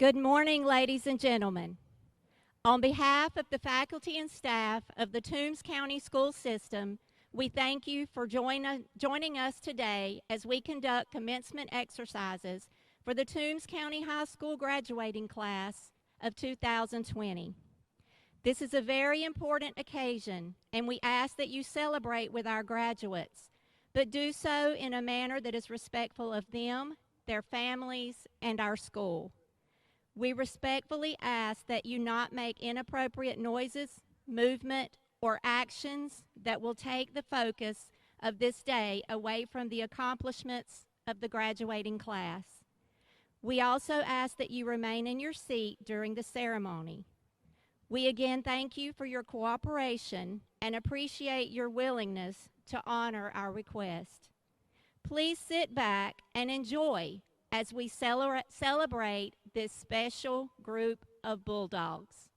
Good morning, ladies and gentlemen. On behalf of the faculty and staff of the Toombs County School System, we thank you for joining us today as we conduct commencement exercises for the Toombs County High School graduating class of 2020. This is a very important occasion, and we ask that you celebrate with our graduates, but do so in a manner that is respectful of them, their families, and our school. We respectfully ask that you not make inappropriate noises, movement, or actions that will take the focus of this day away from the accomplishments of the graduating class. We also ask that you remain in your seat during the ceremony. We again thank you for your cooperation and appreciate your willingness to honor our request. Please sit back and enjoy as we celebrate this special group of Bulldogs.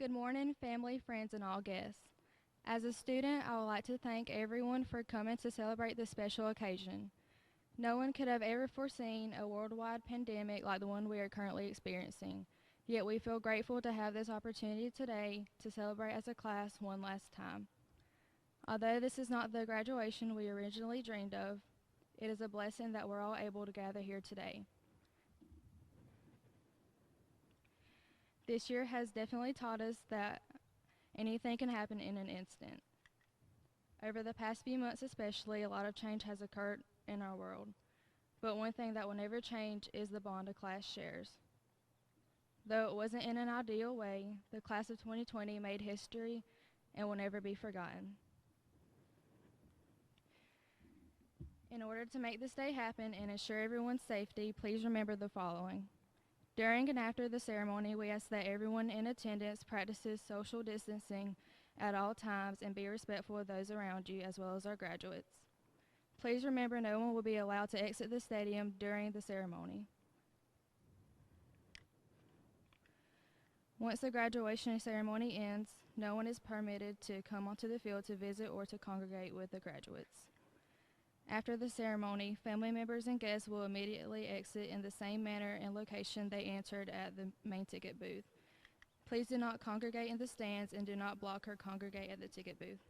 Good morning, family, friends, and all guests. As a student, I would like to thank everyone for coming to celebrate this special occasion. No one could have ever foreseen a worldwide pandemic like the one we are currently experiencing, yet we feel grateful to have this opportunity today to celebrate as a class one last time. Although this is not the graduation we originally dreamed of, it is a blessing that we're all able to gather here today. This year has definitely taught us that anything can happen in an instant. Over the past few months especially, a lot of change has occurred in our world. But one thing that will never change is the bond a class shares. Though it wasn't in an ideal way, the class of 2020 made history and will never be forgotten. In order to make this day happen and ensure everyone's safety, please remember the following. During and after the ceremony, we ask that everyone in attendance practices social distancing at all times and be respectful of those around you as well as our graduates. Please remember no one will be allowed to exit the stadium during the ceremony. Once the graduation ceremony ends, no one is permitted to come onto the field to visit or to congregate with the graduates. After the ceremony, family members and guests will immediately exit in the same manner and location they entered at the main ticket booth. Please do not congregate in the stands and do not block or congregate at the ticket booth.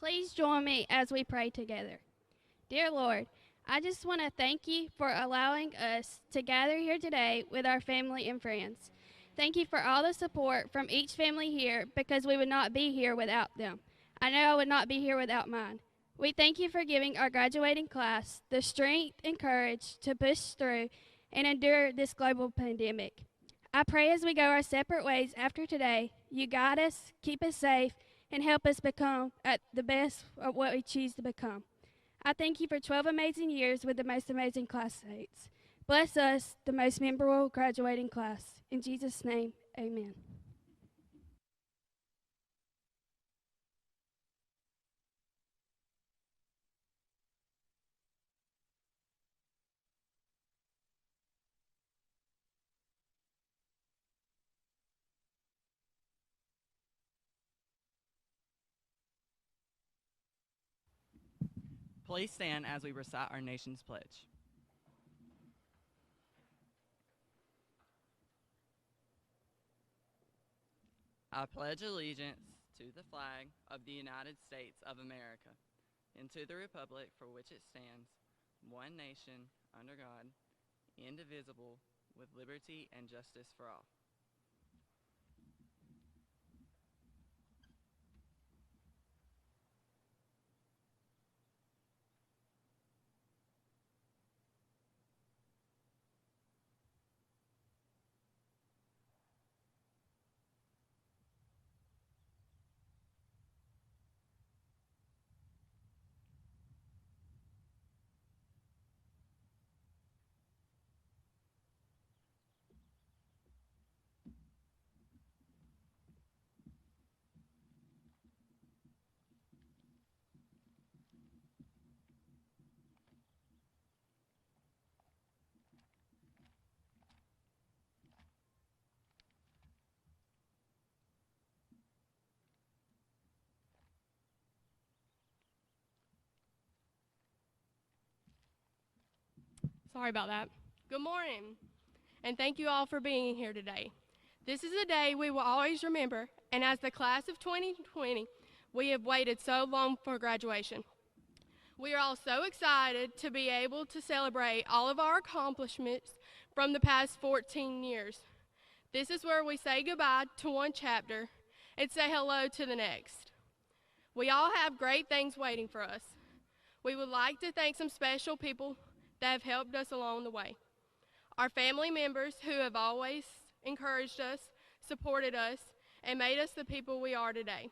Please join me as we pray together. Dear Lord, I just want to thank you for allowing us to gather here today with our family and friends. Thank you for all the support from each family here because we would not be here without them. I know I would not be here without mine. We thank you for giving our graduating class the strength and courage to push through and endure this global pandemic. I pray as we go our separate ways after today, you guide us, keep us safe, and help us become at the best of what we choose to become. I thank you for 12 amazing years with the most amazing classmates. Bless us, the most memorable graduating class. In Jesus' name, amen. Please stand as we recite our nation's pledge. I pledge allegiance to the flag of the United States of America and to the republic for which it stands, one nation, under God, indivisible, with liberty and justice for all. Sorry about that. Good morning, and thank you all for being here today. This is a day we will always remember, and as the class of 2020, we have waited so long for graduation. We are all so excited to be able to celebrate all of our accomplishments from the past 14 years. This is where we say goodbye to one chapter and say hello to the next. We all have great things waiting for us. We would like to thank some special people that have helped us along the way. Our family members who have always encouraged us, supported us, and made us the people we are today.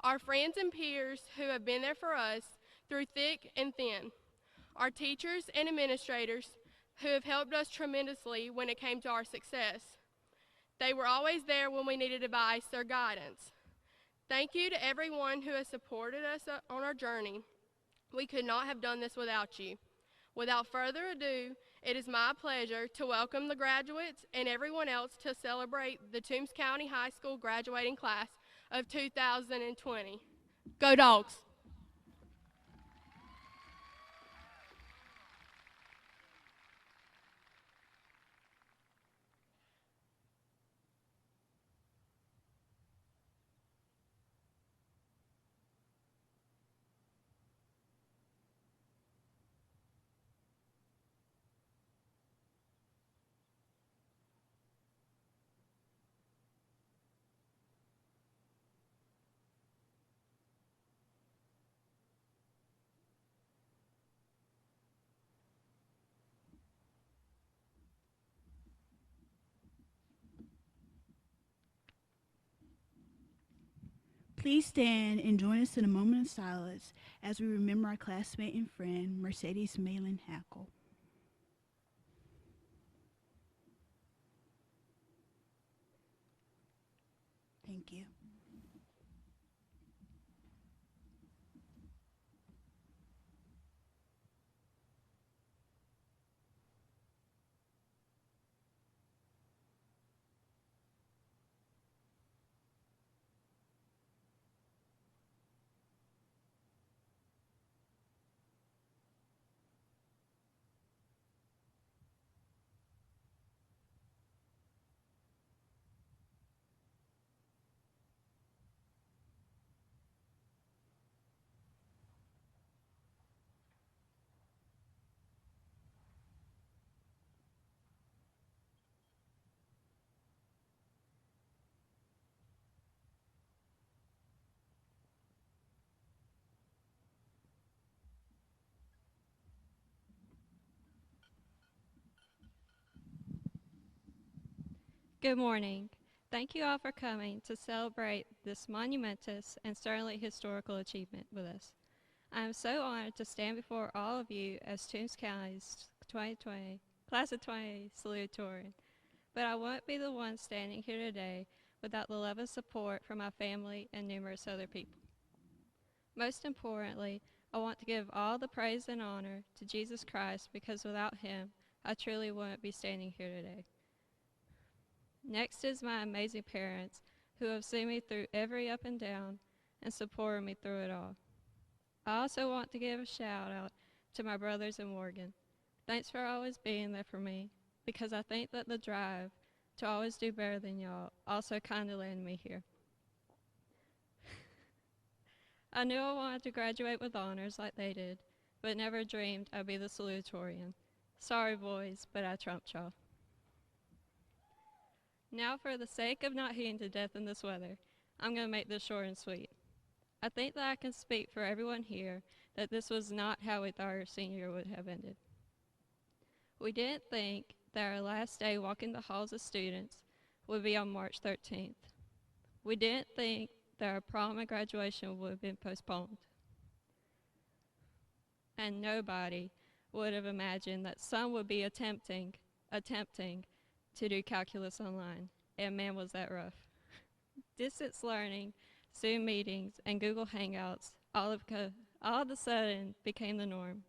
Our friends and peers who have been there for us through thick and thin. Our teachers and administrators who have helped us tremendously when it came to our success. They were always there when we needed advice or guidance. Thank you to everyone who has supported us on our journey. We could not have done this without you. Without further ado, it is my pleasure to welcome the graduates and everyone else to celebrate the Toombs County High School graduating class of 2020. Go Dogs! Please stand and join us in a moment of silence as we remember our classmate and friend, Mercedes Malin Hackle. Thank you. Good morning. Thank you all for coming to celebrate this monumentous and certainly historical achievement with us. I am so honored to stand before all of you as Toombs County's 2020 Class of 20 Salutatorian, but I won't be the one standing here today without the love and support from my family and numerous other people. Most importantly, I want to give all the praise and honor to Jesus Christ because without him, I truly wouldn't be standing here today. Next is my amazing parents who have seen me through every up and down and supported me through it all. I also want to give a shout out to my brothers in Morgan. Thanks for always being there for me because I think that the drive to always do better than y'all also kind of landed me here. I knew I wanted to graduate with honors like they did, but never dreamed I'd be the salutatorian. Sorry boys, but I trumped y'all. Now, for the sake of not heating to death in this weather, I'm going to make this short and sweet. I think that I can speak for everyone here that this was not how we thought our senior year would have ended. We didn't think that our last day walking the halls as students would be on March 13th. We didn't think that our prom and graduation would have been postponed. And nobody would have imagined that some would be attempting to do calculus online, and man was that rough. Distance learning, Zoom meetings, and Google Hangouts all of a sudden became the norm.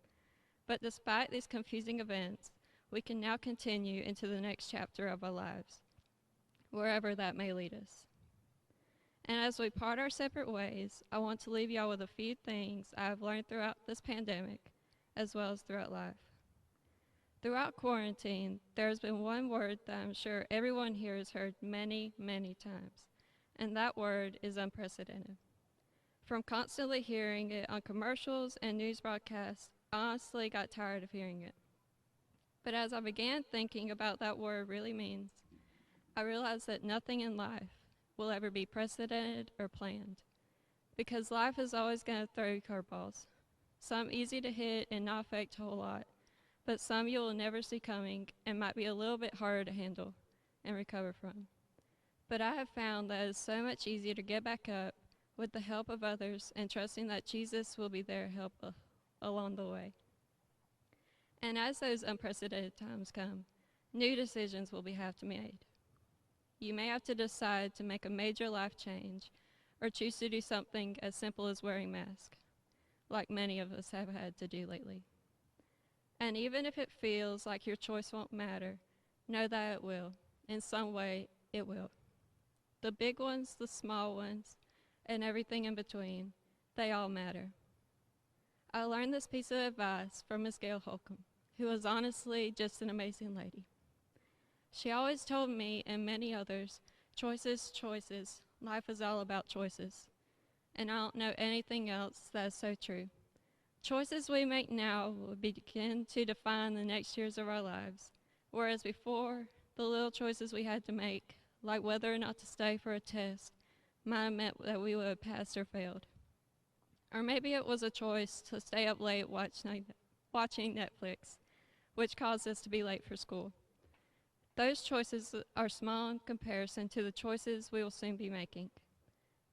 But despite these confusing events, we can now continue into the next chapter of our lives, wherever that may lead us. And as we part our separate ways, I want to leave y'all with a few things I have learned throughout this pandemic, as well as throughout life. Throughout quarantine, there has been one word that I'm sure everyone here has heard many, many times, and that word is unprecedented. From constantly hearing it on commercials and news broadcasts, I honestly got tired of hearing it. But as I began thinking about that word really means, I realized that nothing in life will ever be precedented or planned, because life is always going to throw you curveballs, some easy to hit and not affect a whole lot, but some you will never see coming and might be a little bit harder to handle and recover from. But I have found that it is so much easier to get back up with the help of others and trusting that Jesus will be there to help along the way. And as those unprecedented times come, new decisions will have to be made. You may have to decide to make a major life change or choose to do something as simple as wearing masks, like many of us have had to do lately. And even if it feels like your choice won't matter, know that it will. In some way, it will. The big ones, the small ones, and everything in between, they all matter. I learned this piece of advice from Miss Gail Holcomb, who was honestly just an amazing lady. She always told me and many others, choices, choices. Life is all about choices. And I don't know anything else that is so true. Choices we make now will begin to define the next years of our lives, whereas before, the little choices we had to make, like whether or not to stay for a test, might have meant that we would have passed or failed. Or maybe it was a choice to stay up late watching Netflix, which caused us to be late for school. Those choices are small in comparison to the choices we will soon be making.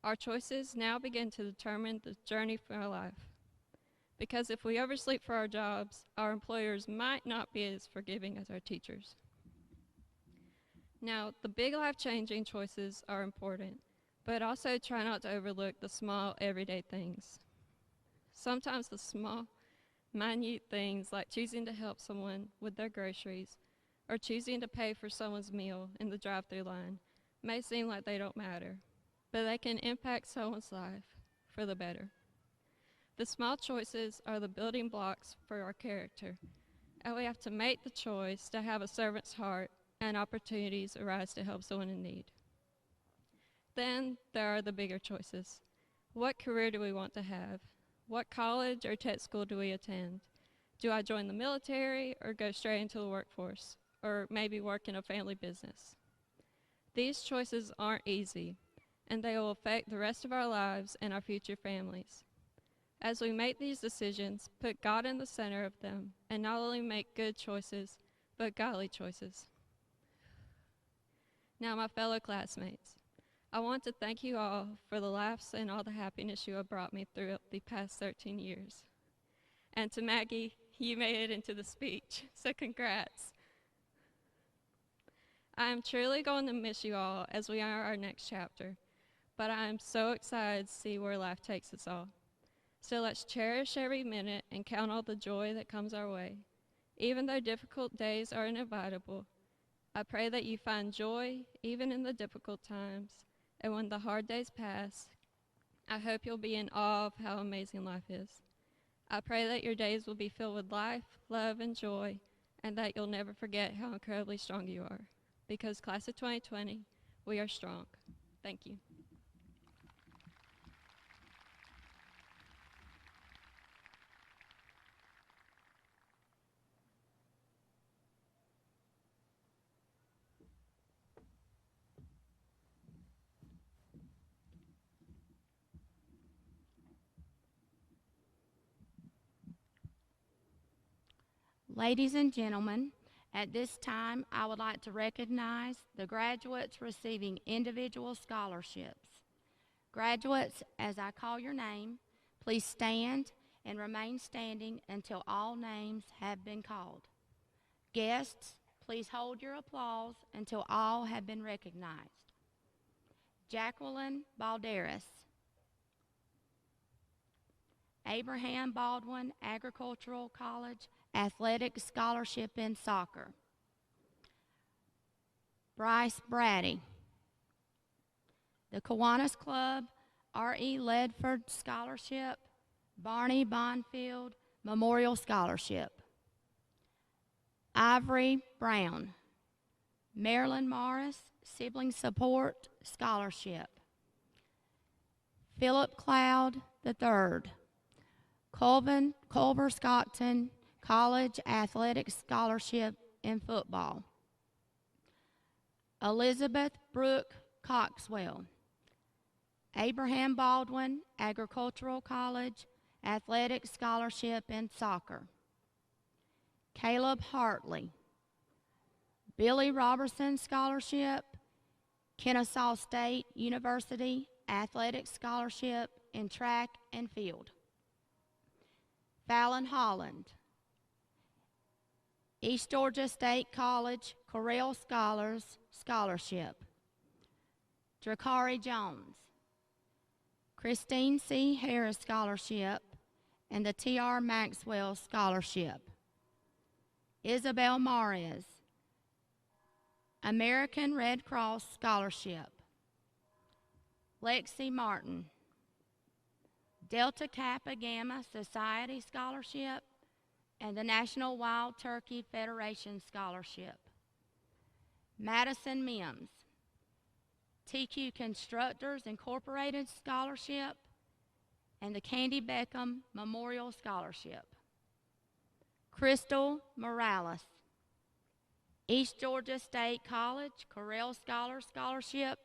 Our choices now begin to determine the journey for our life. Because if we oversleep for our jobs, our employers might not be as forgiving as our teachers. Now, the big life-changing choices are important, but also try not to overlook the small, everyday things. Sometimes the small, minute things like choosing to help someone with their groceries or choosing to pay for someone's meal in the drive-thru line may seem like they don't matter, but they can impact someone's life for the better. The small choices are the building blocks for our character, and we have to make the choice to have a servant's heart and opportunities arise to help someone in need. Then there are the bigger choices. What career do we want to have? What college or tech school do we attend? Do I join the military or go straight into the workforce? Or maybe work in a family business? These choices aren't easy, and they will affect the rest of our lives and our future families. As we make these decisions, put God in the center of them, and not only make good choices, but godly choices. Now, my fellow classmates, I want to thank you all for the laughs and all the happiness you have brought me through the past 13 years. And to Maggie, you made it into the speech, so congrats. I am truly going to miss you all as we enter our next chapter, but I am so excited to see where life takes us all. So let's cherish every minute and count all the joy that comes our way. Even though difficult days are inevitable, I pray that you find joy even in the difficult times, and when the hard days pass, I hope you'll be in awe of how amazing life is. I pray that your days will be filled with life, love, and joy, and that you'll never forget how incredibly strong you are. Because class of 2020, we are strong. Thank you. Ladies and gentlemen, at this time, I would like to recognize the graduates receiving individual scholarships. Graduates, as I call your name, please stand and remain standing until all names have been called. Guests, please hold your applause until all have been recognized. Jacqueline Balderas. Abraham Baldwin Agricultural College Athletic Scholarship in Soccer. Bryce Brady. The Kiwanis Club R.E. Ledford Scholarship, Barney Bonfield Memorial Scholarship. Ivory Brown. Marilyn Morris Sibling Support Scholarship. Philip Cloud III. Culver Stockton College Athletic Scholarship in Football. Elizabeth Brooke Coxwell. Abraham Baldwin Agricultural College Athletic Scholarship in Soccer. Caleb Hartley. Billy Robertson Scholarship, Kennesaw State University Athletic Scholarship in Track and Field. Fallon Holland. East Georgia State College Correll Scholars Scholarship. Drakari Jones, Christine C. Harris Scholarship, and the T.R. Maxwell Scholarship. Isabel Mares, American Red Cross Scholarship. Lexi Martin, Delta Kappa Gamma Society Scholarship, and the National Wild Turkey Federation Scholarship. Madison Mims, TQ Constructors Incorporated Scholarship, and the Candy Beckham Memorial Scholarship. Crystal Morales, East Georgia State College Correll Scholars Scholarship,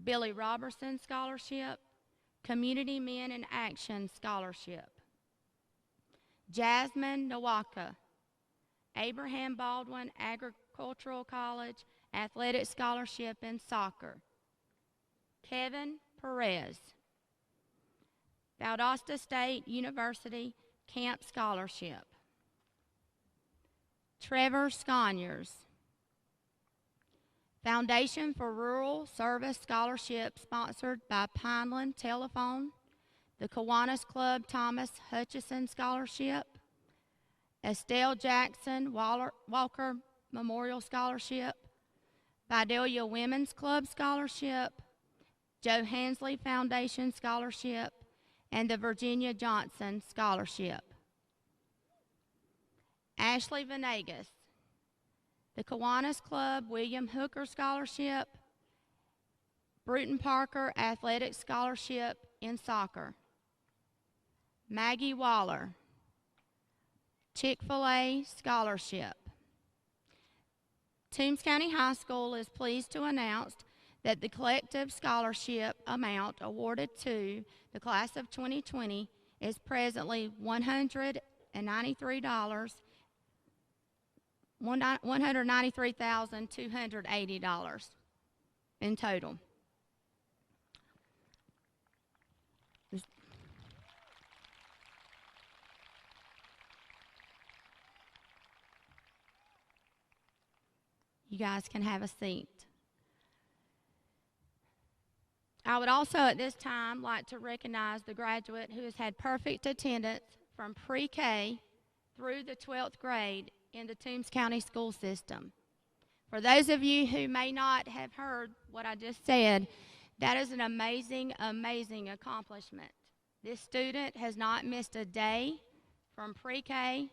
Billy Robertson Scholarship, Community Men in Action Scholarship. Jasmine Nawaka, Abraham Baldwin Agricultural College Athletic Scholarship in Soccer. Kevin Perez, Valdosta State University Camp Scholarship. Trevor Sconyers, Foundation for Rural Service Scholarship sponsored by Pineland Telephone, the Kiwanis Club Thomas Hutchison Scholarship, Estelle Jackson Walker Memorial Scholarship, Vidalia Women's Club Scholarship, Joe Hansley Foundation Scholarship, and the Virginia Johnson Scholarship. Ashley Venegas, the Kiwanis Club William Hooker Scholarship, Bruton Parker Athletic Scholarship in Soccer. Maggie Waller, Chick-fil-A Scholarship. Toombs County High School is pleased to announce that the collective scholarship amount awarded to the class of 2020 is presently $193,280 in total. You guys can have a seat. I would also at this time like to recognize the graduate who has had perfect attendance from pre-K through the 12th grade in the Toombs County school system. For those of you who may not have heard what I just said, that is an amazing, amazing accomplishment. This student has not missed a day from pre-K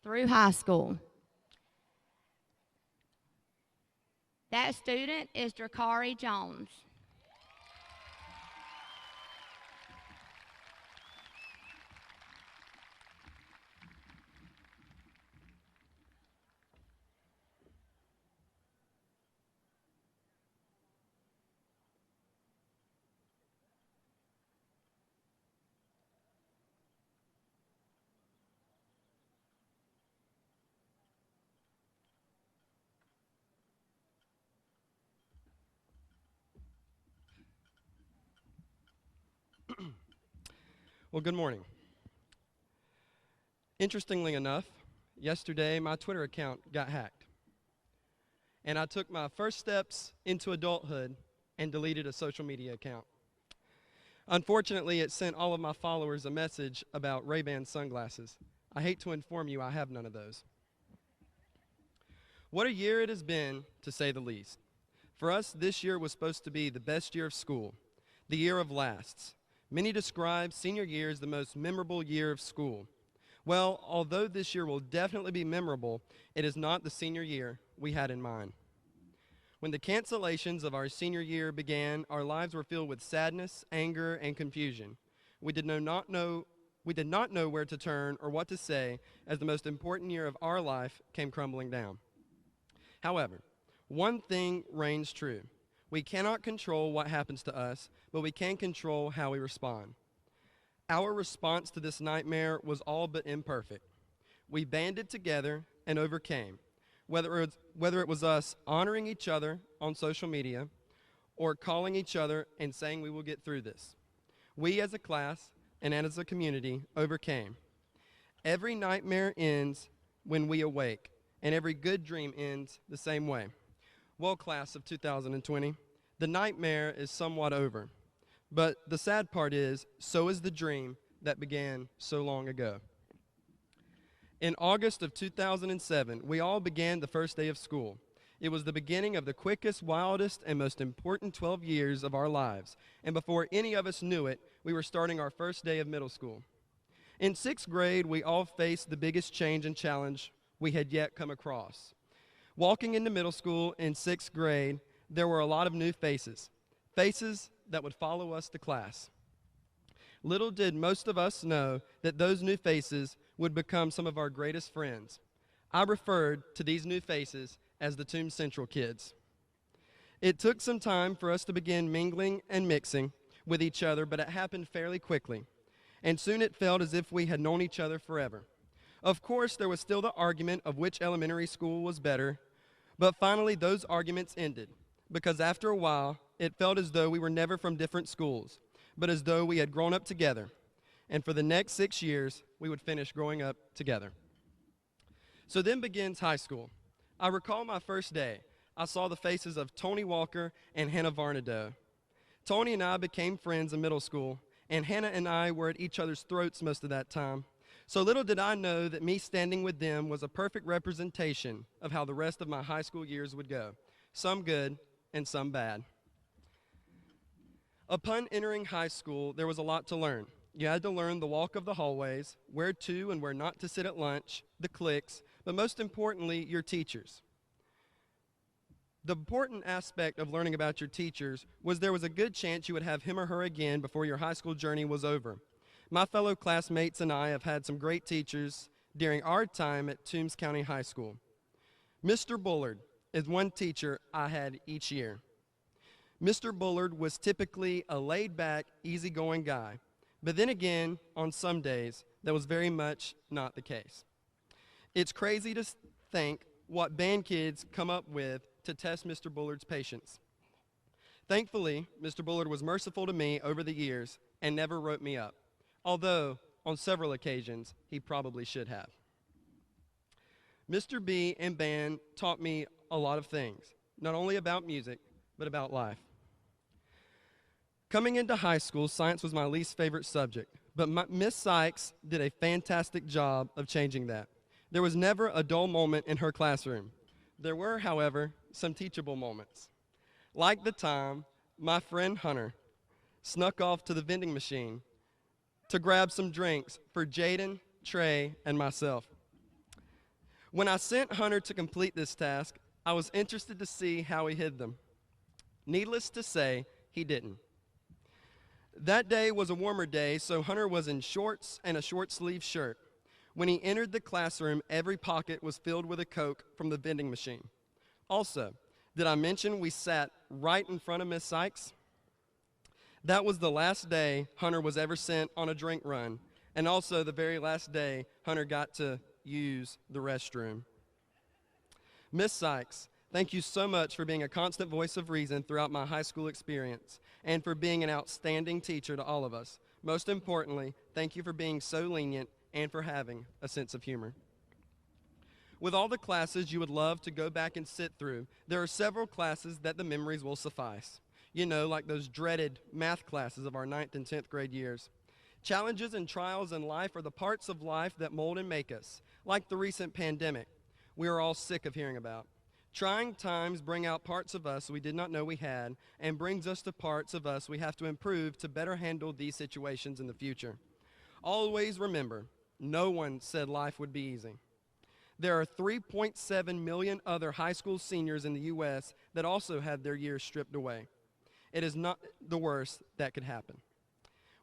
through high school. That student is Drakari Jones. Well, good morning. Interestingly enough, yesterday my Twitter account got hacked. And I took my first steps into adulthood and deleted a social media account. Unfortunately, it sent all of my followers a message about Ray-Ban sunglasses. I hate to inform you, I have none of those. What a year it has been, to say the least. For us, this year was supposed to be the best year of school, the year of lasts. Many describe senior year as the most memorable year of school. Well, although this year will definitely be memorable, it is not the senior year we had in mind. When the cancellations of our senior year began, our lives were filled with sadness, anger, and confusion. We did not know where to turn or what to say as the most important year of our life came crumbling down. However, one thing reigns true. We cannot control what happens to us, but we can control how we respond. Our response to this nightmare was all but imperfect. We banded together and overcame, whether it was us honoring each other on social media or calling each other and saying we will get through this. We as a class and as a community overcame. Every nightmare ends when we awake, and every good dream ends the same way. Well, class of 2020, the nightmare is somewhat over. But the sad part is, so is the dream that began so long ago. In August of 2007, we all began the first day of school. It was the beginning of the quickest, wildest, and most important 12 years of our lives. And before any of us knew it, we were starting our first day of middle school. In 6th grade, we all faced the biggest change and challenge we had yet come across. Walking into middle school in 6th grade, there were a lot of new faces, faces that would follow us to class. Little did most of us know that those new faces would become some of our greatest friends. I referred to these new faces as the Toombs Central kids. It took some time for us to begin mingling and mixing with each other, but it happened fairly quickly. And soon it felt as if we had known each other forever. Of course, there was still the argument of which elementary school was better, but finally those arguments ended, because after a while, it felt as though we were never from different schools, but as though we had grown up together. And for the next 6 years, we would finish growing up together. So then begins high school. I recall my first day. I saw the faces of Tony Walker and Hannah Varnado. Tony and I became friends in middle school, and Hannah and I were at each other's throats most of that time. So little did I know that me standing with them was a perfect representation of how the rest of my high school years would go, some good and some bad. Upon entering high school, there was a lot to learn. You had to learn the walk of the hallways, where to and where not to sit at lunch, the cliques, but most importantly, your teachers. The important aspect of learning about your teachers was there was a good chance you would have him or her again before your high school journey was over. My fellow classmates and I have had some great teachers during our time at Toombs County High School. Mr. Bullard is one teacher I had each year. Mr. Bullard was typically a laid-back, easygoing guy, but then again, on some days, that was very much not the case. It's crazy to think what band kids come up with to test Mr. Bullard's patience. Thankfully, Mr. Bullard was merciful to me over the years and never wrote me up, although on several occasions he probably should have. Mr. B and band taught me a lot of things, not only about music, but about life. Coming into high school, science was my least favorite subject, but Miss Sykes did a fantastic job of changing that. There was never a dull moment in her classroom. There were, however, some teachable moments. Like the time my friend Hunter snuck off to the vending machine to grab some drinks for Jaden, Trey, and myself. When I sent Hunter to complete this task, I was interested to see how he hid them. Needless to say, he didn't. That day was a warmer day, so Hunter was in shorts and a short-sleeved shirt. When he entered the classroom, every pocket was filled with a Coke from the vending machine. Also, did I mention we sat right in front of Miss Sykes? That was the last day Hunter was ever sent on a drink run, and also the very last day Hunter got to use the restroom. Miss Sykes, thank you so much for being a constant voice of reason throughout my high school experience, and for being an outstanding teacher to all of us. Most importantly, thank you for being so lenient and for having a sense of humor. With all the classes you would love to go back and sit through, there are several classes that the memories will suffice. You know, like those dreaded math classes of our 9th and 10th grade years. Challenges and trials in life are the parts of life that mold and make us, like the recent pandemic we are all sick of hearing about. Trying times bring out parts of us we did not know we had, and brings us to parts of us we have to improve to better handle these situations in the future. Always remember, no one said life would be easy. There are 3.7 million other high school seniors in the U.S. that also had their years stripped away. It is not the worst that could happen.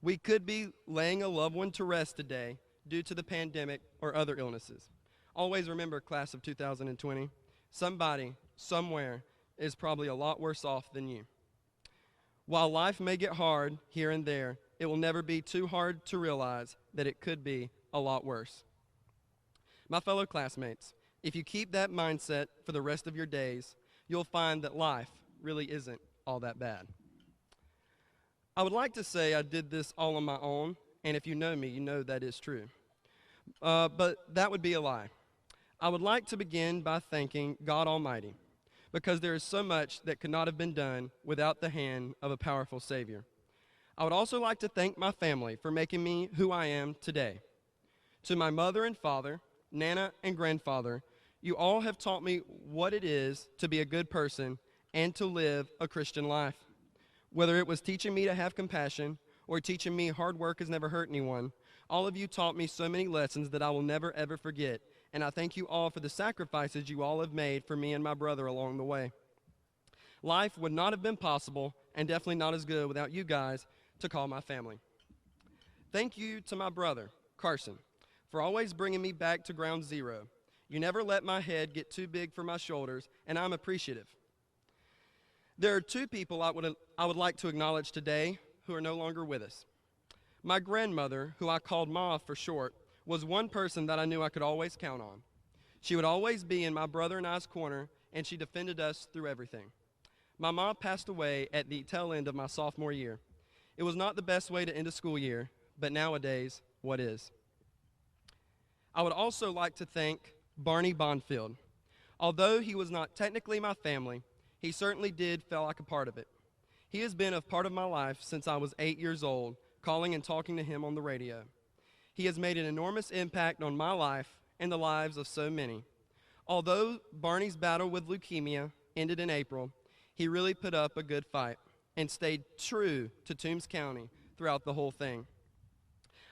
We could be laying a loved one to rest today due to the pandemic or other illnesses. Always remember, class of 2020, somebody, somewhere, is probably a lot worse off than you. While life may get hard here and there, it will never be too hard to realize that it could be a lot worse. My fellow classmates, if you keep that mindset for the rest of your days, you'll find that life really isn't all that bad. I would like to say I did this all on my own, and if you know me, you know that is true. But that would be a lie. I would like to begin by thanking God Almighty, because there is so much that could not have been done without the hand of a powerful Savior. I would also like to thank my family for making me who I am today. To my mother and father, Nana and grandfather, you all have taught me what it is to be a good person and to live a Christian life. Whether it was teaching me to have compassion or teaching me hard work has never hurt anyone, all of you taught me so many lessons that I will never ever forget, and I thank you all for the sacrifices you all have made for me and my brother along the way. Life would not have been possible, and definitely not as good, without you guys to call my family. Thank you to my brother, Carson, for always bringing me back to ground zero. You never let my head get too big for my shoulders, and I'm appreciative. There are two people I would like to acknowledge today who are no longer with us. My grandmother, who I called Ma for short, was one person that I knew I could always count on. She would always be in my brother and I's corner, and she defended us through everything. My mom passed away at the tail end of my sophomore year. It was not the best way to end a school year, but nowadays, what is? I would also like to thank Barney Bonfield. Although he was not technically my family, he certainly did feel like a part of it. He has been a part of my life since I was 8 years old, calling and talking to him on the radio. He has made an enormous impact on my life and the lives of so many. Although Barney's battle with leukemia ended in April, he really put up a good fight and stayed true to Toombs County throughout the whole thing.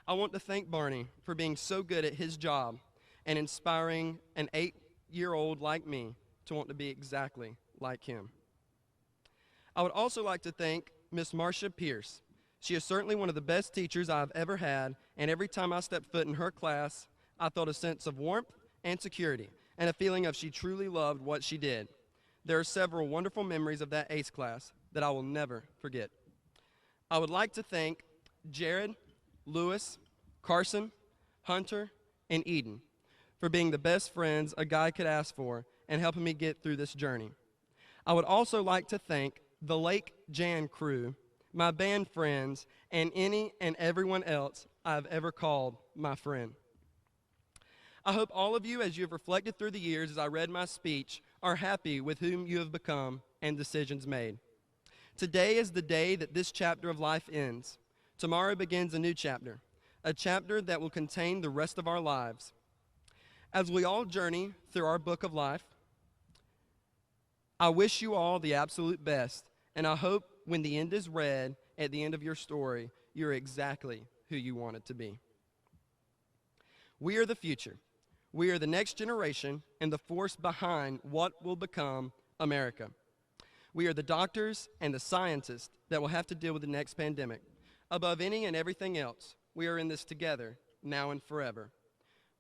I want to thank Barney for being so good at his job and inspiring an 8-year-old like me to want to be exactly like him. I would also like to thank Miss Marcia Pierce. She is certainly one of the best teachers I've ever had, and every time I stepped foot in her class, I felt a sense of warmth and security, and a feeling of she truly loved what she did. There are several wonderful memories of that ACE class that I will never forget. I would like to thank Jared, Lewis, Carson, Hunter, and Eden for being the best friends a guy could ask for and helping me get through this journey. I would also like to thank the Lake Jan crew, my band friends, and any and everyone else I've ever called my friend. I hope all of you, as you have reflected through the years as I read my speech, are happy with whom you have become and decisions made. Today is the day that this chapter of life ends. Tomorrow begins a new chapter, a chapter that will contain the rest of our lives. As we all journey through our book of life, I wish you all the absolute best, and I hope when the end is read at the end of your story, you're exactly who you want it to be. We are the future. We are the next generation and the force behind what will become America. We are the doctors and the scientists that will have to deal with the next pandemic. Above any and everything else, we are in this together, now and forever.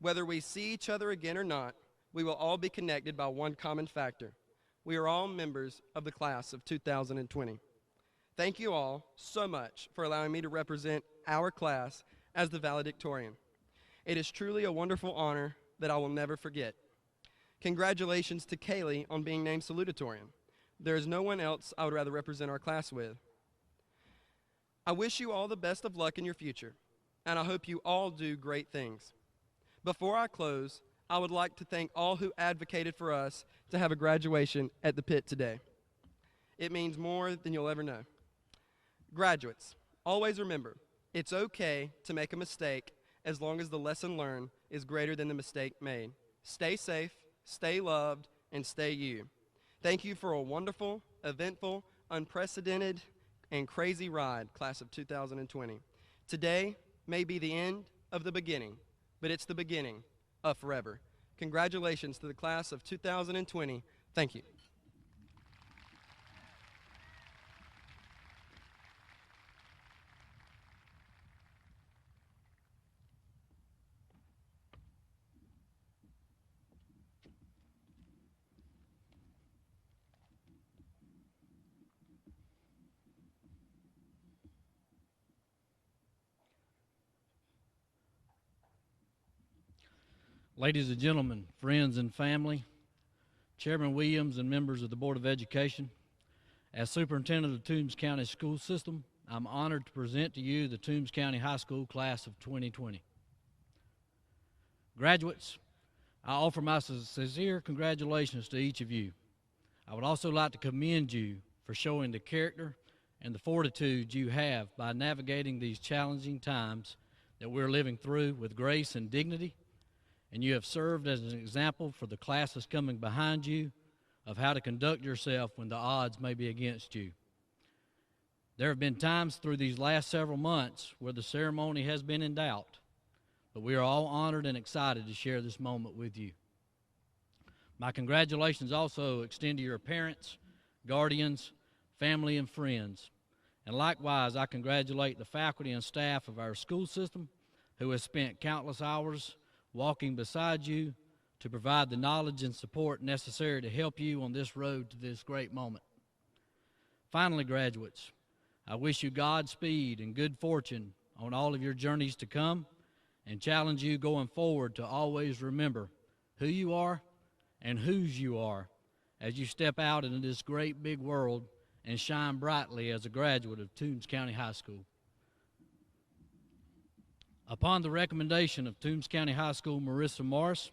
Whether we see each other again or not, we will all be connected by one common factor. We are all members of the class of 2020. Thank you all so much for allowing me to represent our class as the valedictorian. It is truly a wonderful honor that I will never forget. Congratulations to Kaylee on being named Salutatorian. There is no one else I would rather represent our class with. I wish you all the best of luck in your future, and I hope you all do great things. Before I close, I would like to thank all who advocated for us to have a graduation at the pit today. It means more than you'll ever know. Graduates, always remember, it's okay to make a mistake as long as the lesson learned is greater than the mistake made. Stay safe, stay loved, and stay you. Thank you for a wonderful, eventful, unprecedented, and crazy ride, class of 2020. Today may be the end of the beginning, but it's the beginning of forever. Congratulations to the class of 2020. Thank you. Ladies and gentlemen, friends and family, Chairman Williams and members of the Board of Education, as Superintendent of the Toombs County School System, I'm honored to present to you the Toombs County High School Class of 2020. Graduates, I offer my sincere congratulations to each of you. I would also like to commend you for showing the character and the fortitude you have by navigating these challenging times that we're living through with grace and dignity, and you have served as an example for the classes coming behind you of how to conduct yourself when the odds may be against you. There have been times through these last several months where the ceremony has been in doubt, but we are all honored and excited to share this moment with you. My congratulations also extend to your parents, guardians, family, and friends. And likewise, I congratulate the faculty and staff of our school system who has spent countless hours walking beside you to provide the knowledge and support necessary to help you on this road to this great moment. Finally, graduates, I wish you Godspeed and good fortune on all of your journeys to come, and challenge you going forward to always remember who you are and whose you are as you step out into this great big world and shine brightly as a graduate of Toombs County High School. Upon the recommendation of Toombs County High School Marissa Morris,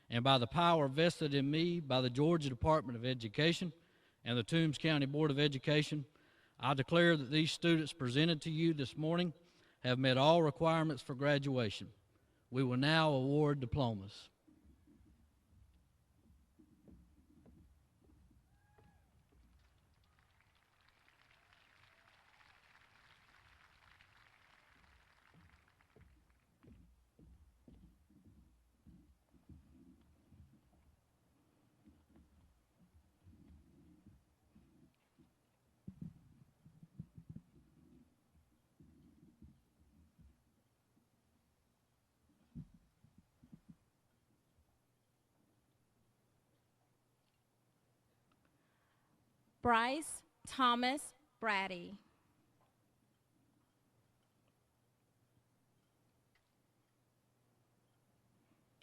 and by the power vested in me by the Georgia Department of Education and the Toombs County Board of Education, I declare that these students presented to you this morning have met all requirements for graduation. We will now award diplomas. Bryce Thomas Brady.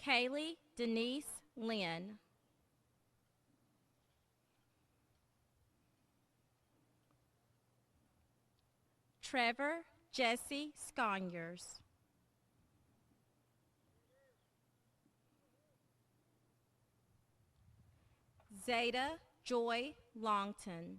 Kaylee Denise Lynn. Trevor Jesse Sconyers. Zeta Joy Longton.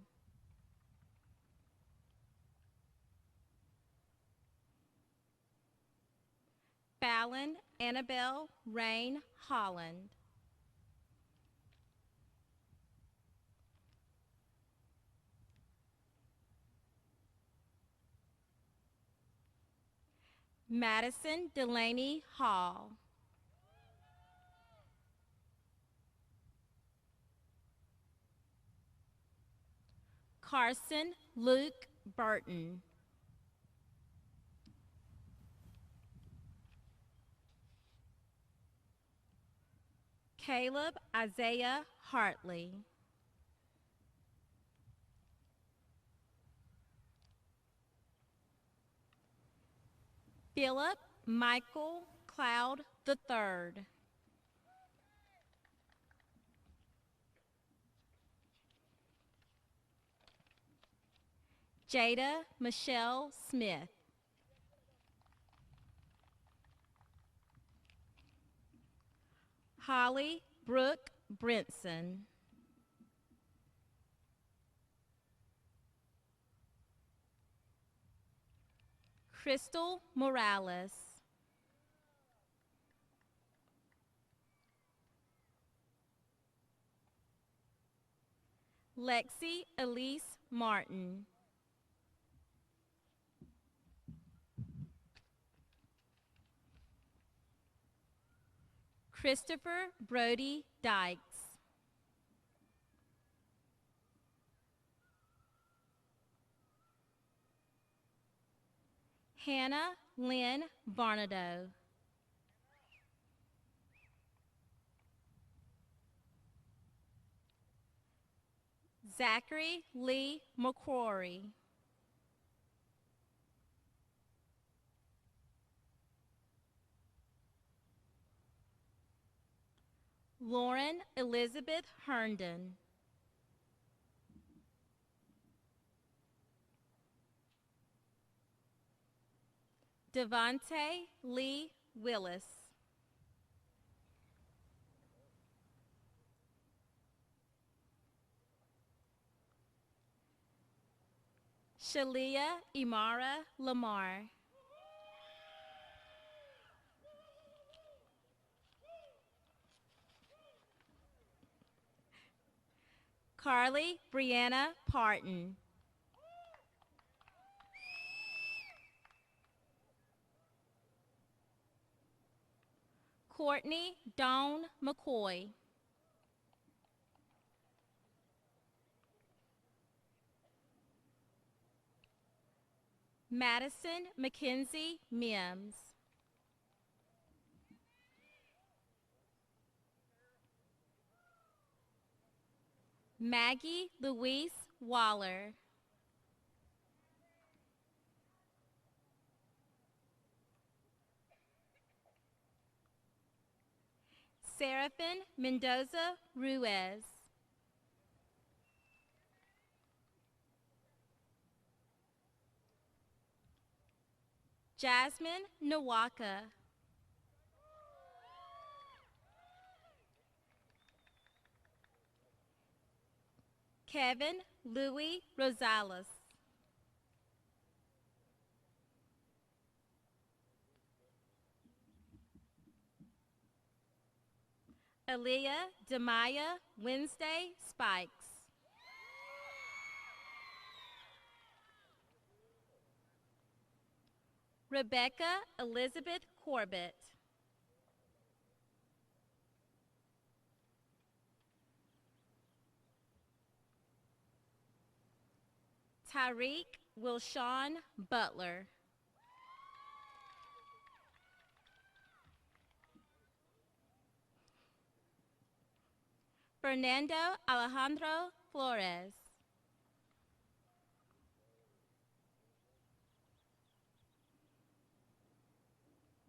Fallon Annabelle Rain Holland. Madison Delaney Hall. Carson Luke Burton. Caleb Isaiah Hartley. Philip Michael Cloud III. Jada Michelle Smith. Holly Brooke Brinson. Crystal Morales. Lexi Elise Martin. Christopher Brody Dykes. Hannah Lynn Barnado. Zachary Lee McCrory. Lauren Elizabeth Herndon. Devontae Lee Willis. Shalia Imara Lamar. Carly Brianna Parton. Courtney Dawn McCoy. Madison Mackenzie Mims. Maggie Louise Waller. Seraphin Mendoza Ruiz. Jasmine Nawaka. Kevin Louis Rosales. Aaliyah Demaya Wednesday Spikes. Rebecca Elizabeth Corbett. Tyreek Wilshawn Butler. Fernando Alejandro Flores.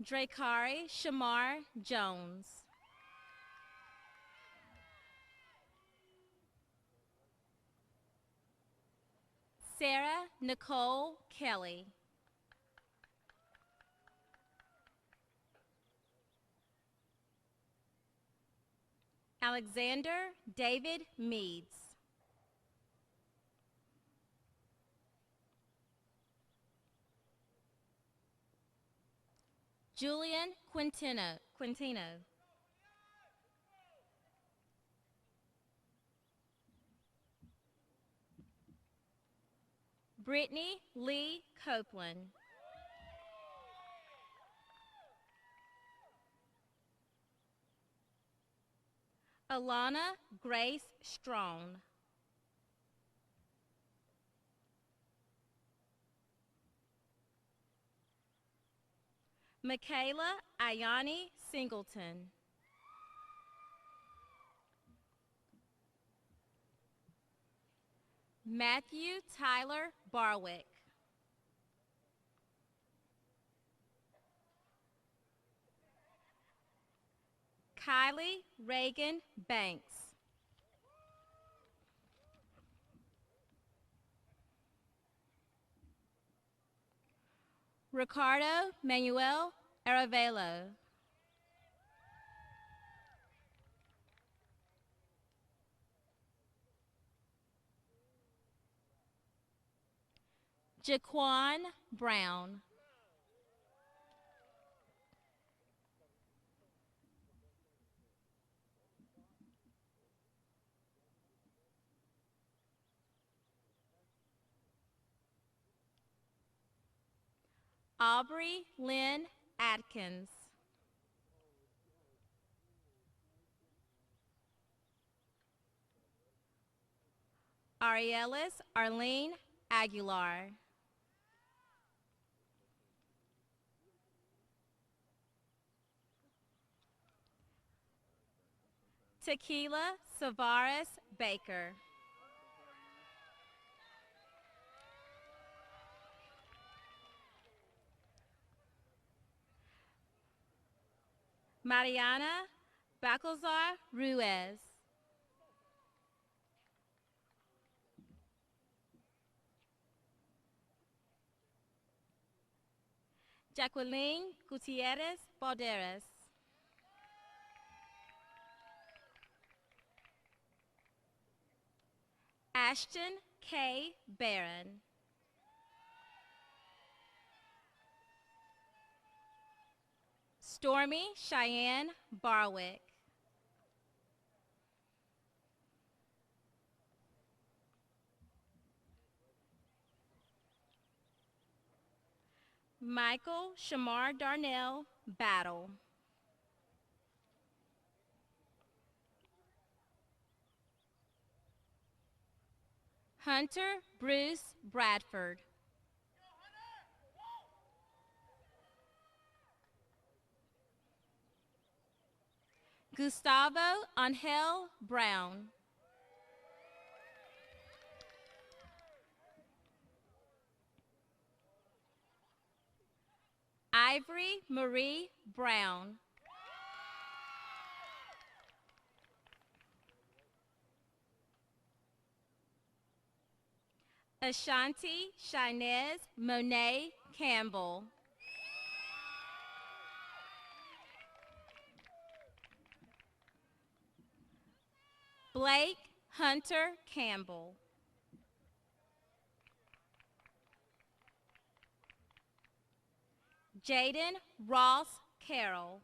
Drakari Shamar Jones. Sarah Nicole Kelly. Alexander David Meads. Julian Quintino. Brittany Lee Copeland. Alana Grace Strong. Michaela Ayani Singleton. Matthew Tyler Barwick. Kylie Reagan Banks. Ricardo Manuel Aravelo. Jaquan Brown. Aubrey Lynn Atkins. Arielis Arlene Aguilar. Tequila Savares Baker. Mariana Bacalzar Ruiz. Jacqueline Gutierrez Balderas. Ashton K. Barron. Stormy Cheyenne Barwick. Michael Shamar Darnell Battle. Hunter Bruce Bradford. Gustavo Angel Brown. Ivory Marie Brown. Ashanti Shinez Monet Campbell. Blake Hunter Campbell. Jaden Ross Carroll.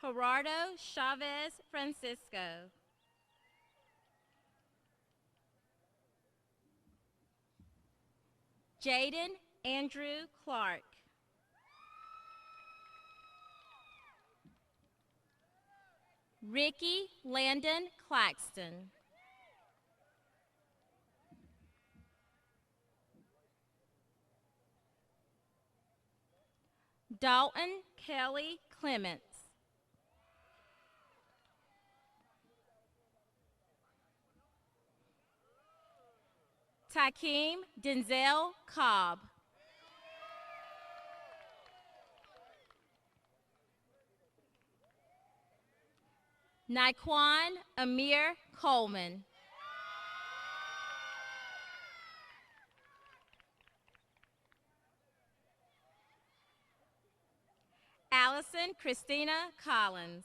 Gerardo Chavez Francisco. Jaden Andrew Clark. Ricky Landon Claxton. Dalton Kelly Clements. Takeem Denzel Cobb. Naquan Amir Coleman. Allison Christina Collins.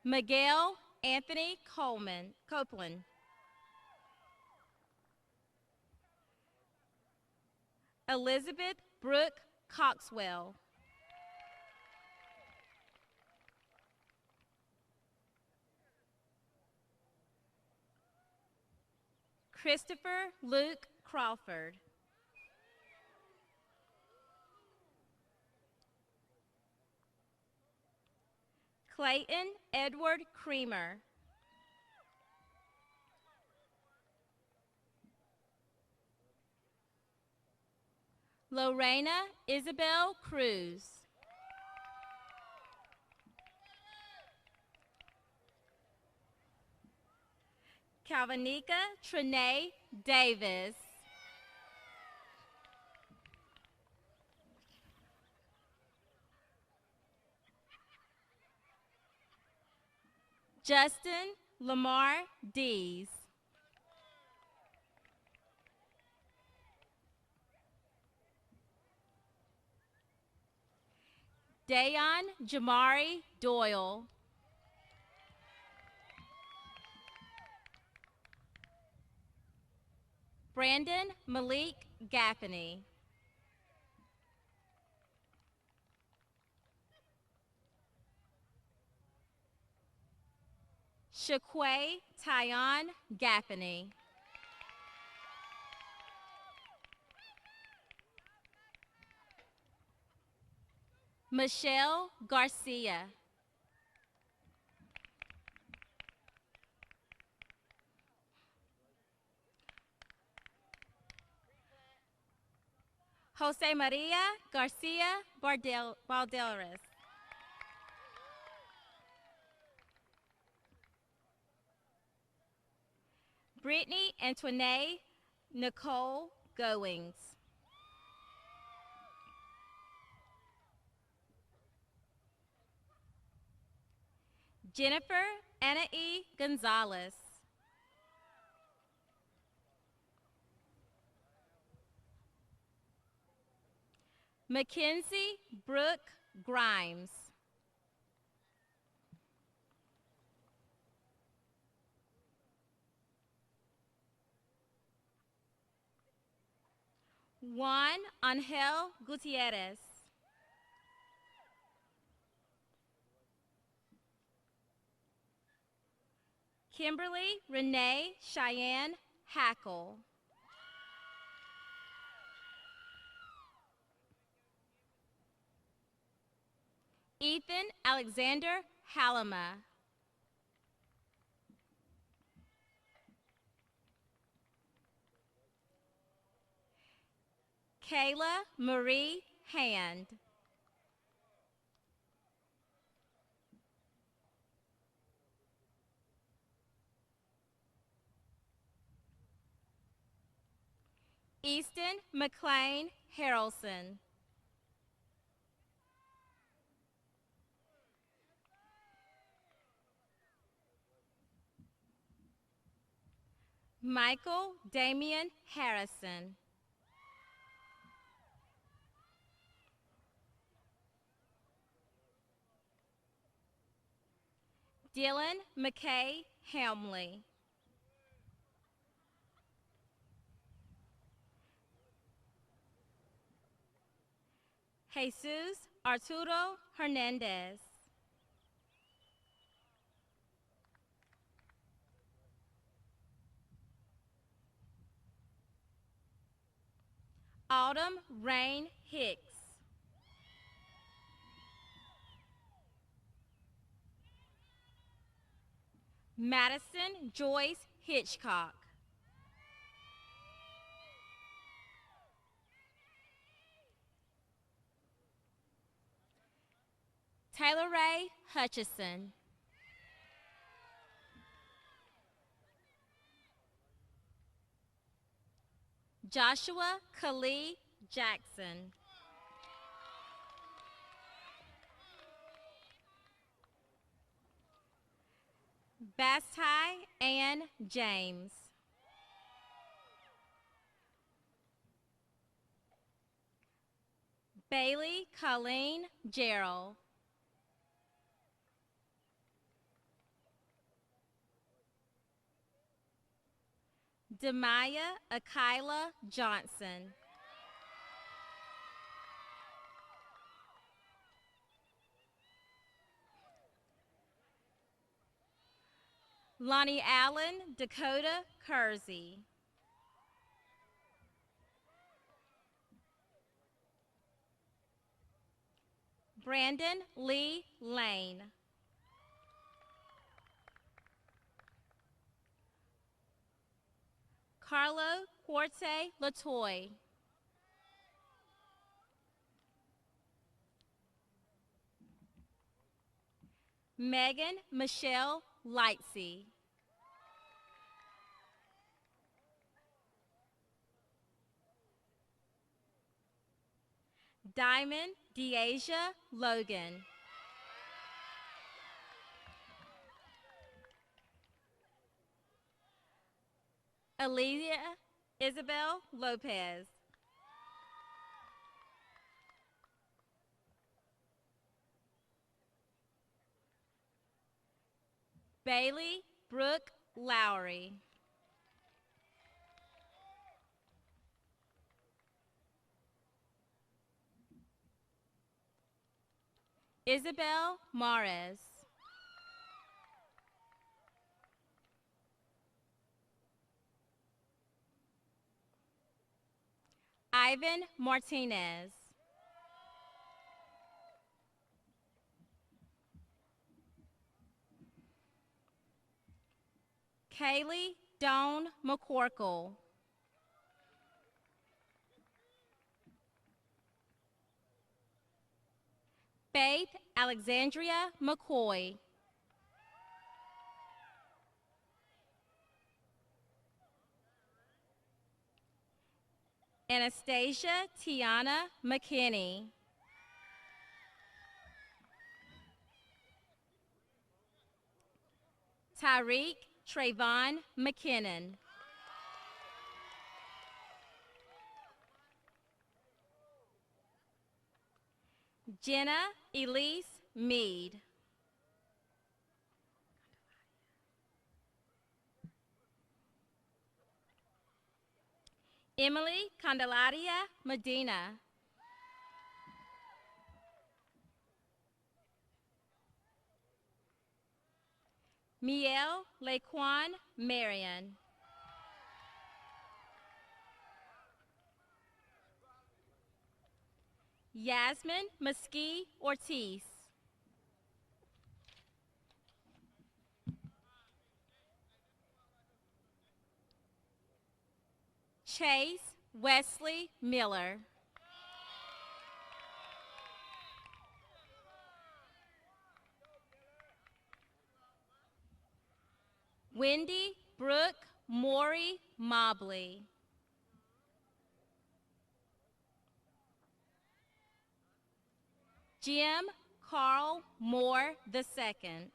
Miguel Anthony Copeland. Elizabeth Brooke Coxwell. Christopher Luke Crawford. Clayton Edward Creamer. Lorena Isabel Cruz. Calvinica Trinae Davis. Justin Lamar Dees. Dayon Jamari Doyle. Brandon Malik Gaffney. Shaquay Tyon Gaffney. Michelle Garcia. Jose Maria Garcia Balderas. Brittany Antoinette Nicole Goings. Jennifer Anna E. Gonzalez. Mackenzie Brooke Grimes. Juan Angel Gutierrez. Kimberly Renee Cheyenne Hackle. Ethan Alexander Halama. Kayla Marie Hand. Easton McLean Harrelson. Michael Damian Harrison. Dylan McKay Helmley. Jesus Arturo Hernandez. Autumn Rain Hicks. Madison Joyce Hitchcock. Taylor Ray Hutchison. Joshua Khalid Jackson. Bastai Ann James. Bailey Colleen Gerald. Demaya Akila Johnson. Lonnie Allen Dakota Kersey. Brandon Lee Lane. Carlo Corte Latoy. Megan Michelle Lightsey. Diamond Deasia Logan. Alesia Isabel Lopez. Bailey Brooke Lowry. Isabel Mares. Ivan Martinez. Kaylee Dawn McCorkle. Faith Alexandria McCoy. Anastasia Tiana McKinney. Tyreek Trayvon McKinnon. Jenna Elise Mead. Emily Candelaria Medina. Miel Laquan Marion. Yasmin Mesquite Ortiz. Chase Wesley Miller. Wendy Brooke Maury Mobley. Jim Carl Moore II.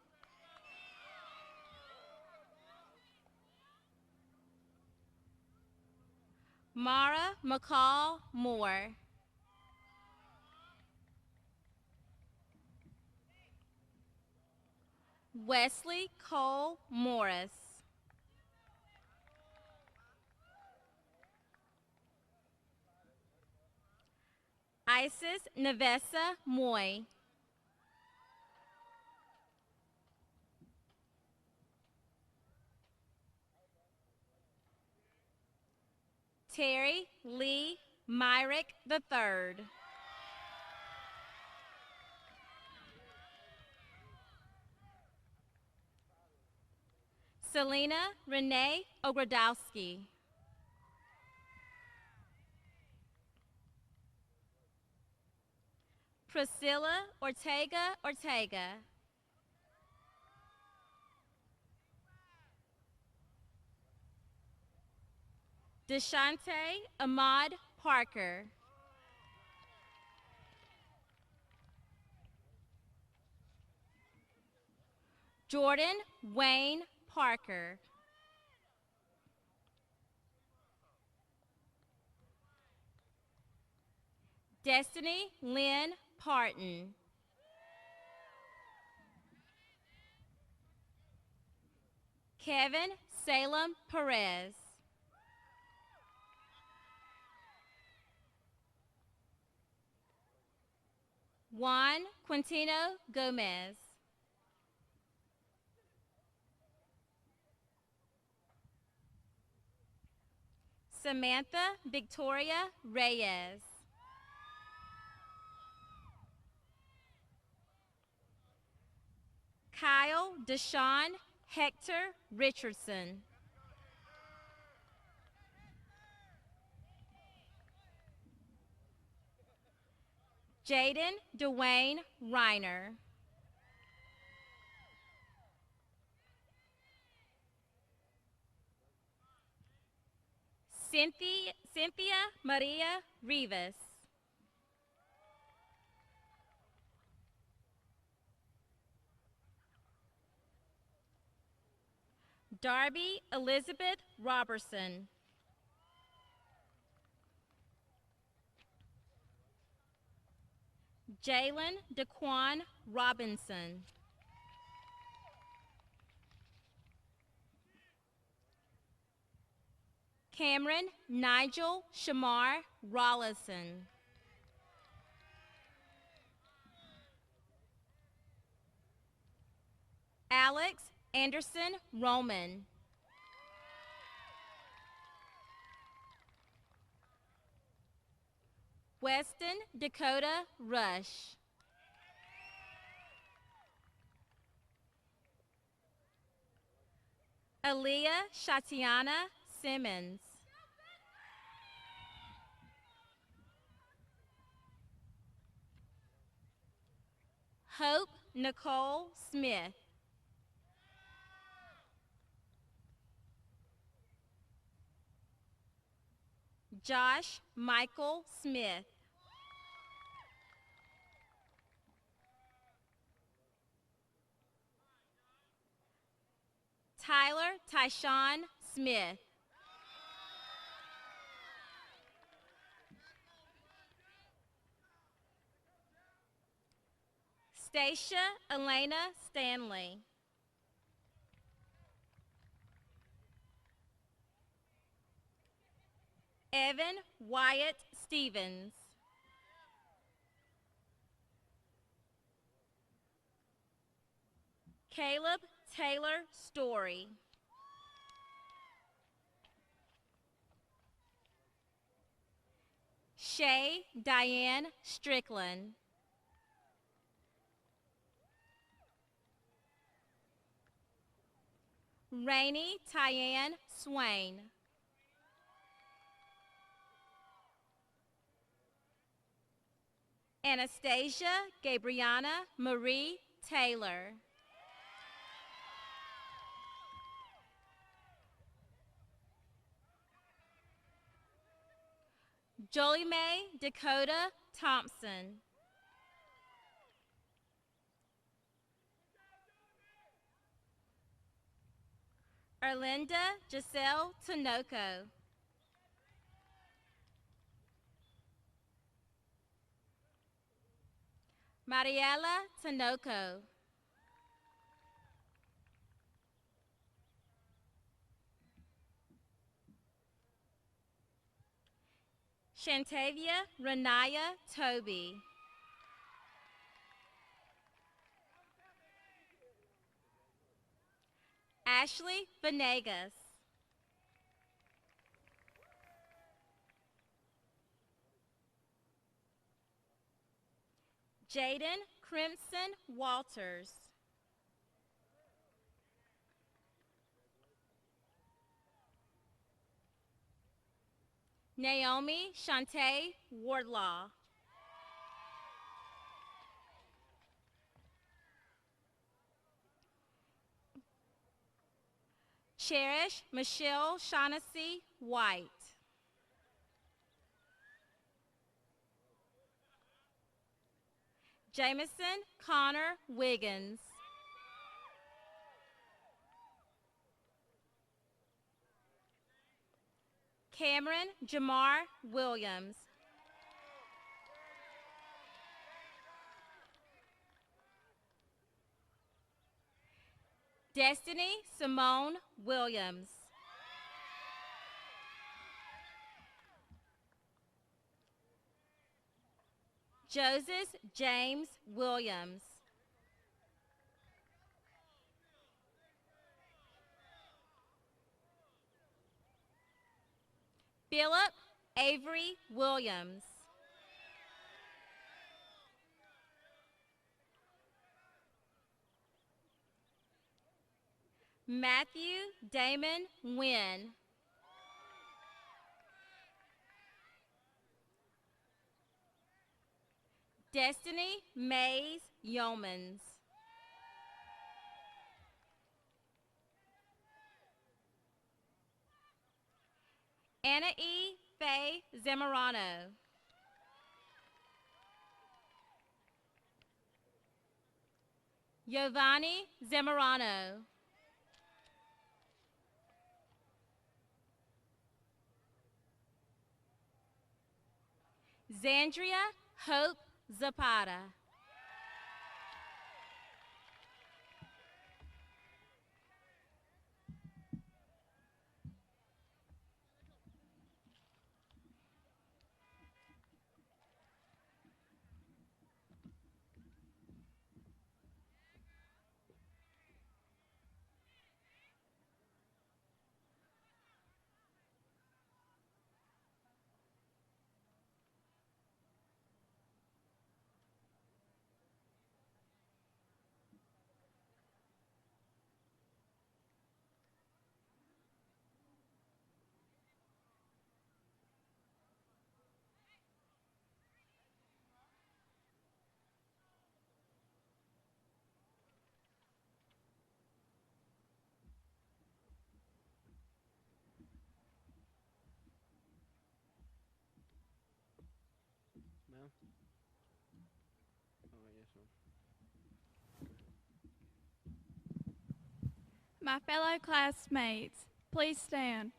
Mara McCall Moore. Wesley Cole Morris. Isis Nevessa Moy. Terry Lee Myrick III. Selena Renee Ogrodowski. Priscilla Ortega. Deshante Ahmad Parker. Jordan Wayne Parker. Destiny Lynn Parton. Kevin Salem Perez. Juan Quintino Gomez. Samantha Victoria Reyes. Kyle Deshaun Hector Richardson. Jaden Dwayne Reiner. Cynthia Maria Rivas. Darby Elizabeth Robertson. Jalen Daquan Robinson. Cameron Nigel Shamar Rollison. Alex Anderson Roman. Weston Dakota Rush. Aaliyah Shatiana Simmons. Hope Nicole Smith. Josh Michael Smith. Tyler Tyshawn Smith. Stacia Elena Stanley. Evan Wyatt Stevens. Caleb Taylor Story. Shay Diane Strickland. Rainey Tyann Swain. Anastasia Gabriana Marie Taylor. Jolie Mae Dakota Thompson. Erlinda Giselle Tinoco. Mariela Tinoco. Shantavia Renaya Toby. Ashley Venegas. Jaden Crimson Walters. Naomi Shantae Wardlaw. Cherish Michelle Shaughnessy White. Jameson Connor Wiggins. Cameron Jamar Williams. Destiny Simone Williams. Joseph James Williams. Philip Avery Williams. Matthew Damon Wynn. Destiny Mays Yeomans. Anna E. Faye Zamorano. Giovanni Zamorano. Zandria Hope Zapata. Ma'am? Oh, yes, ma'am. My fellow classmates, please stand.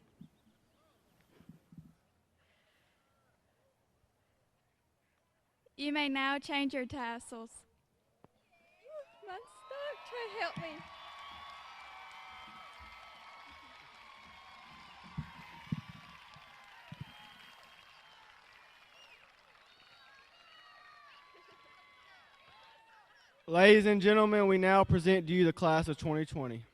You may now change your tassels. My stuck, try to help me. Ladies and gentlemen, we now present to you the class of 2020.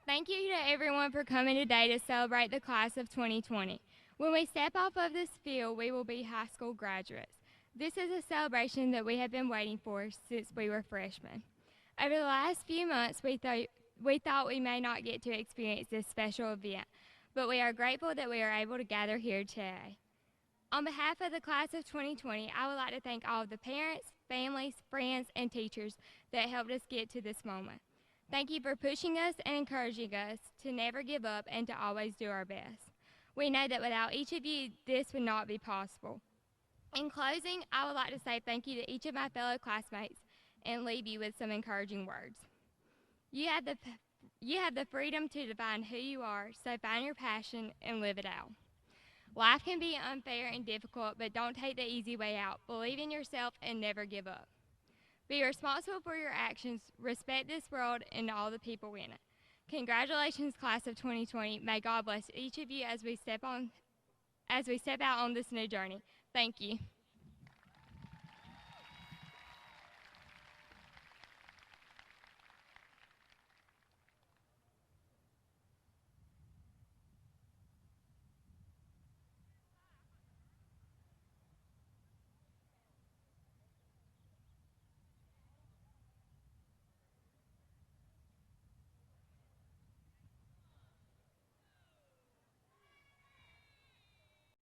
Thank you to everyone for coming today to celebrate the class of 2020. When we step off of this field, we will be high school graduates. This is a celebration that we have been waiting for since we were freshmen. Over the last few months, we thought we may not get to experience this special event, but we are grateful that we are able to gather here today. On behalf of the class of 2020, I would like to thank all of the parents, families, friends, and teachers that helped us get to this moment. Thank you for pushing us and encouraging us to never give up and to always do our best. We know that without each of you, this would not be possible. In closing, I would like to say thank you to each of my fellow classmates and leave you with some encouraging words. You have the freedom to define who you are, so find your passion and live it out. Life can be unfair and difficult, but don't take the easy way out. Believe in yourself and never give up. Be responsible for your actions, respect this world and all the people in it. Congratulations, class of 2020. May God bless each of you as we step out on this new journey. Thank you.